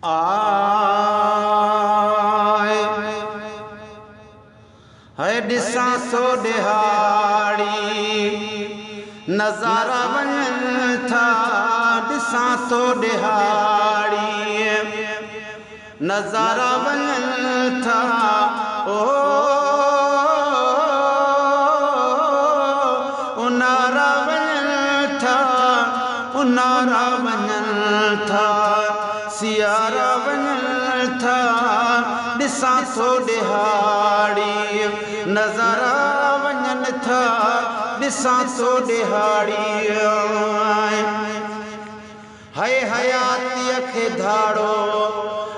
आए है दिसा सो दिहाड़ी नजारा बन था दिसा सो दिहाड़ी नजारा बन था ओ उनारा बन था उनारा बन था सियारा बन था दिसा सो दिहाड़ी नजारा बन था दिसा सो दिहाड़ी है हयाती खे धाड़ो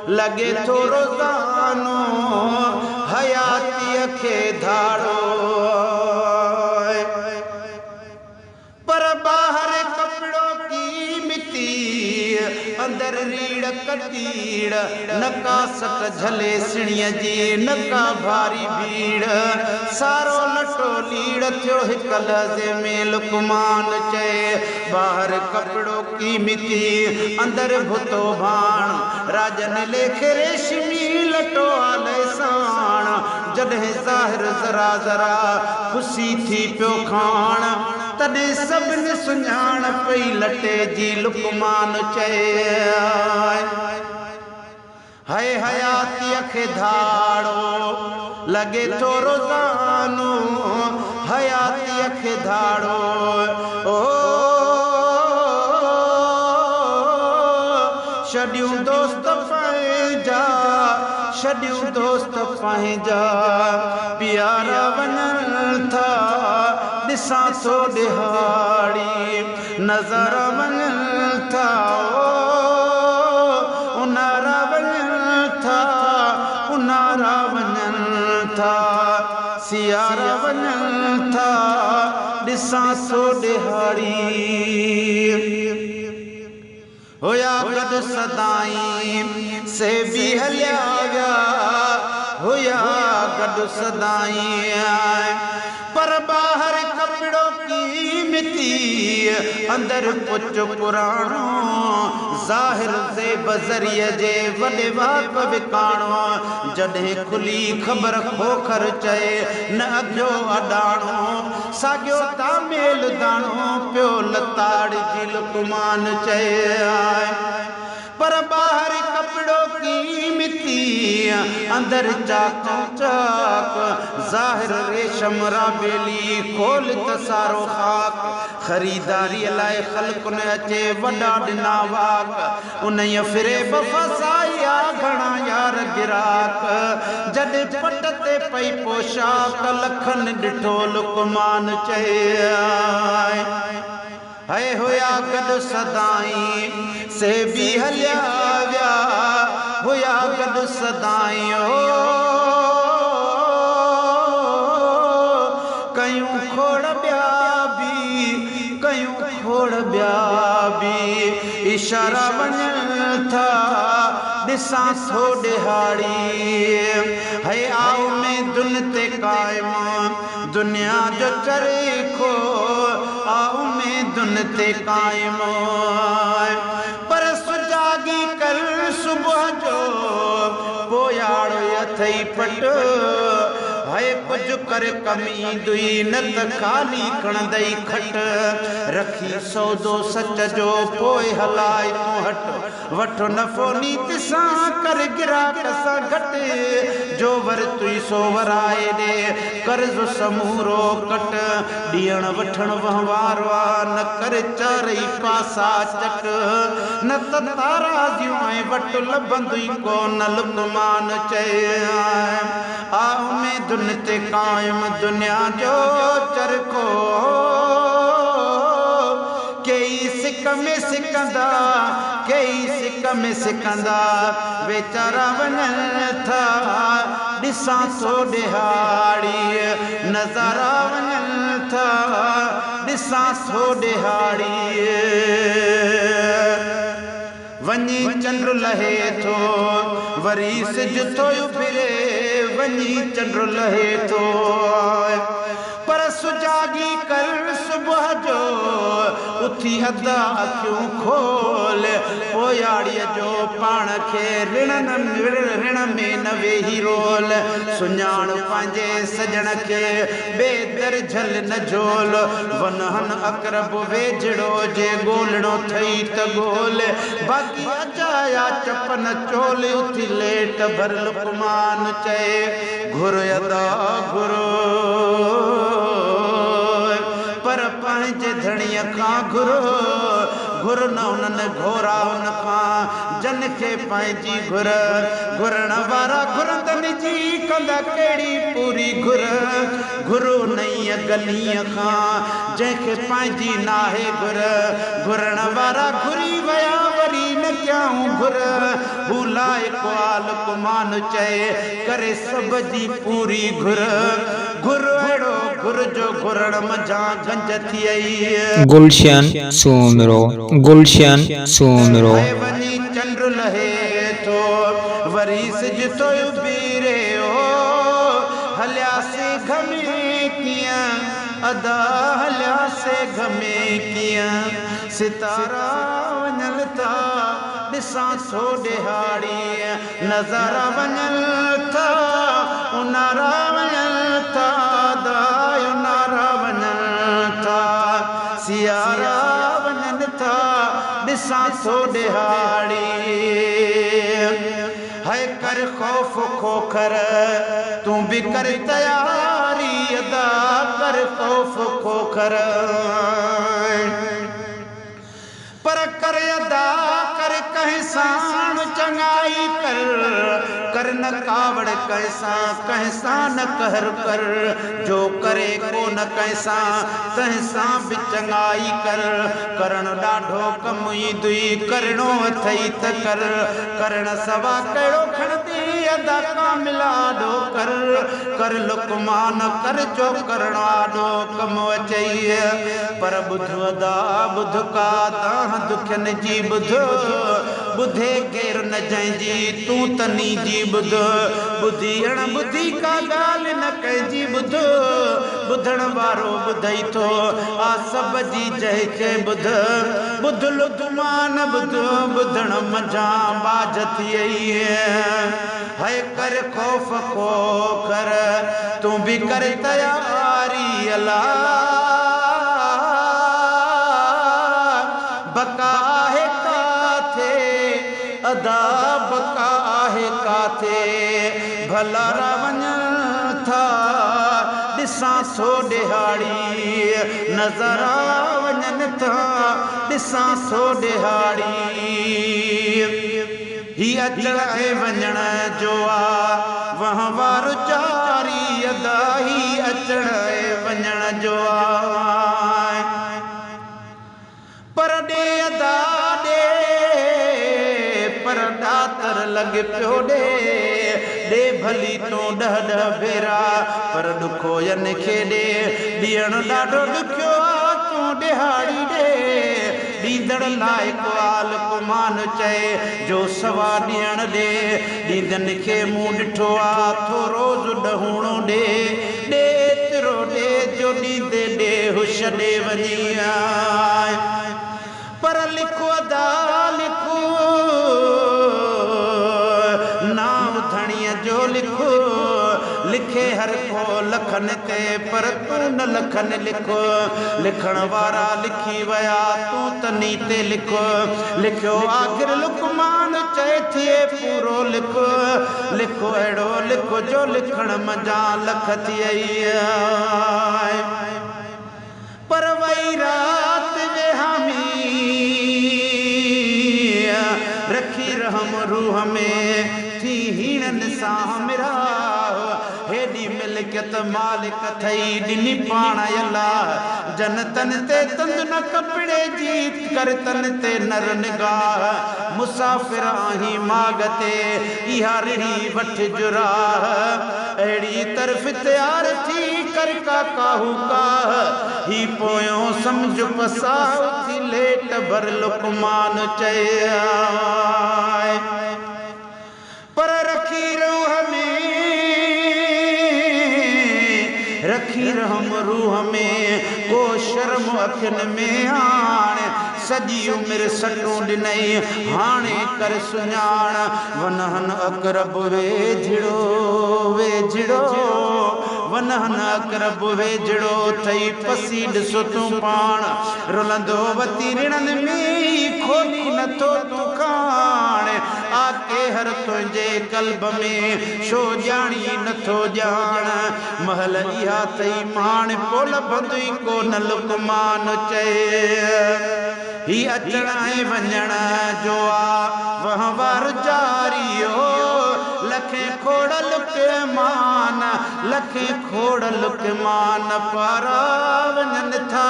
लगे तो रोजानो हयाती खे धाड़ो पर बाहर कपड़ों की मिट्टी अंदर रीड़ कटीड़ नका सक झले सिणिया जी नका भारी भीड़ सारो लटो लीड़ थियो हिक लहज़े में लुकमान चए बाहर कपड़ों की मिट्टी अंदर भुतो भाण राजन लेखे रेशमी लटो आले साण जॾहिं ज़ाहिर ज़रा ज़रा खुशी थी पियो खाण तॾहिं सभिनी सुञाण पई लटे जी लुकमान चए है हयाती खे धाड़ो लगे तो रोज़ानो हयाती खे धाड़ो ओ छॾियूं दोस्त पंहिंजा छॾियूं दोस्त पंहिंजा प्यारा वञनि था दिसा सो दिहाड़ी नज़ारा वञनि था उनारा वञनि था उनारा वञनि था सियारा वञनि था दिसा सो दिहाड़ी होया गॾु सदाई से भी हलिया विया होया गॾु सदाई पर बाहर कपड़ों की मिट्टी अंदर कुछ पुराणो ज़ाहिर से बज़रिए जे वॾे वाप विकाणो जॾहिं खुली ख़बर खोखर चए न अॻियो अॾाणो साॻियो तामेल दाणो पियो लताड़ जी लुकमान चए पर बाहर कपड़ों की मिट्टी अंदर चाक चाक ज़ाहिर रेशम राबेली खोल तसारो खाक खरीदारी लाए खल्क ने अचे वॾा ॾिना वाक उन फिरे बफसाया घणा यार गिराक जॾहिं पट ते पई पोशाक लखन ॾिठो लुकमान चए है होया गॾु सदाई से भी हलिया विया होया गॾु सदाई कयूं खोड़ ॿिया बि कयूं खोड़ ॿिया बि इशारा वञनि था दिसा सो दिहाड़ी है आओ में दुन ते कायम दुनिया जो चरखो आओ में दुन ते कायम पर सुजागी कर सुबह जो पोयाड़ो अथई पट है कुछ कर कमी दुई न त खाली खणंदई खट रखी सौदो सच जो पोइ हलाए तू हट वठो नफ़ो नीत सां कर गिराक सां घट जो वर तुई सो वराए दे कर्ज़ समूरो कट ॾियण वठण वहिंवारो न कर चारई पासा चट न त ताराज़ियूं ऐं वट लभंदुई कोन लुकमान चए आओ में दुन ते कायम दुनिया जो चरखो कई सिक में सिकंदा कई सिक में सिकंदा बेचारा वञनि था दिसा सो दिहाड़ी नज़ारा वञनि था दिसा सो दिहाड़ी वनी चंद्र लहे थो वरी सिज थो फिरे वनी चंद्र लहे थो पर सुजागी कर सुबह जो उथी अदा अखियूं खोल पोयाड़ीअ जो पाण खे ऋण में न वेही रोल सुञाण पंहिंजे सजण खे बेदर झल न झोल वनहन अकरब वेझड़ो जे ॻोल्हणो थई त ॻोल बाक़ी अचाया चपन चोल उथी लेट भर लुकमान चए घुर अदा घुर पर पंहिंजे धणीअ खां घुर घुर न उन्हनि घोरा उन खां जन खे पंहिंजी घुर घुरण वारा घुरंदनि जी कंदा कहिड़ी पूरी घुर घुरो नईं गलीअ खां जंहिंखे पंहिंजी नाहे घुर घुरण वारा घुरी विया वरी न कयाऊं घुर हू लाइक़ु लुकमान चए करे सभ जी पूरी घुर घुर अहिड़ो घुर जो घुरण मझां गंज थी आई गुलशन सूमरो गुलशन सूमरो वञी चंड लहे थो वरी सिज थो बीरे ओ हलियासीं घमे कीअं अदा हलियासीं घमे कीअं सितारा वञल था ॾिसां सो ॾिहाड़ी नज़ारा वञल था उनारा वञल था दायो नारा वञल था सियारा वञल था ॾिसां सो ॾिहाड़ी है कर खौफ खोखर तूं बि कर तयारी अदा कर खौफ खोखर पर कर अदा कर कंहिं सां चङाई कर न कावड़ कंहिं सां न कहर कर जो करे को न कंहिं सां तंहिं सां बि चङाई कर करण ॾाढो कमु ईंदुई करिणो अथई त कर करण सवा कहिड़ो खणंदी अदा कामिला ॾो कर लुकमान कर जो करण ॾाढो कमु अचई पर ॿुध अदा ॿुध का तां दुखनि जी ॿुध ॿुधे केरु न जंहिंजी तूं तनी जी ॿुध ॿुधी अण ॿुधी का ॻाल्हि न कंहिंजी ॿुध ॿुधण वारो ॿुधई थो आ सभ जी जंहिंखे ॿुध ॿुध लुकमान ॿुध ॿुधण मझां बाज थी आई है कर खौफ खो कर तूं बि कर तयारी अला बका है काथे अदा बका है काथे भला वञन था ॾिसां सो ॾिहाड़ी नज़ारा वञन था ॾिसां सो ॾिहाड़ी ही अचण ऐं वञण जो आ वहिंवार जारी अदा ही अचण ऐं वञण जो आ पर ॾे अदा ॾे पर ॾातर लॻ पियो ॾे भली तूं ॾह भेरा पर ॾुखो यन खे ॾियण ॾाढो ॾुखियो आहे तूं ॾिहाड़ी ॾींदड़ लाइक़ु लुकमान चए जो सवा ॾियण ॾींदनि खे मूं ॾिठो आहे थोरो ॾहूणो ॾे एतिरो ॾे जो ॾींदे ॾे हुश ॾे वञी पर लिखो अदा लिखो नाम धणीअ जो लिखो लिखे हर को लखन ते पर तूं न लखन लिखो लिखण वारा लिखी विया तूं तनी ते लिखो लिखियो आख़िर लुकमान चए थिए पूरो लिखो लिखो अहिड़ो लिखो जो लिखण मझां लख थी आई पर वई रात वेहामी रखी रहम रूह में थी हीणन सां मिरा हेॾी मिल्कियत मालिक थई ॾिनी पाण अल्लाह जनतन ते तंद न कपिड़े जी कर तन ते नर निगाह मुसाफ़िर आहीं माग ते इहा रिड़ी वठ जुराह अहिड़ी तरफ़ तयार थी कर का काहू काह ही पोयों सम्झ पसा उथी लेट भर लुकमान चए पर रखी रूह में शर्म अखियुनि में हाणे सॼी उमिरि सटूं ॾिनई हाणे कर सुञाण वनहन अकरब वेझड़ो वेझड़ो वनहन अकरब वेझड़ो थई पसी ॾिसो तूं पाण रुलंदो वती रिणनि में खोली नथो तूं काण आके हर तुंहिंजे कल्ब में छो ॼाणी नथो ॼाण महल इहा थई माण पोल बंदुई को न लुकमान चए ही अचण ऐं वञण जो आ वहवार जारी हो लखे खोड़ लुके मान लखे खोड़ लुके मान पारा वञनि था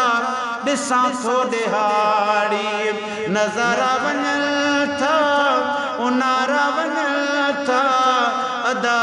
ॾिसां थो ॾिहाड़ी नज़ारा वञनि था उनारा वञनि था अदा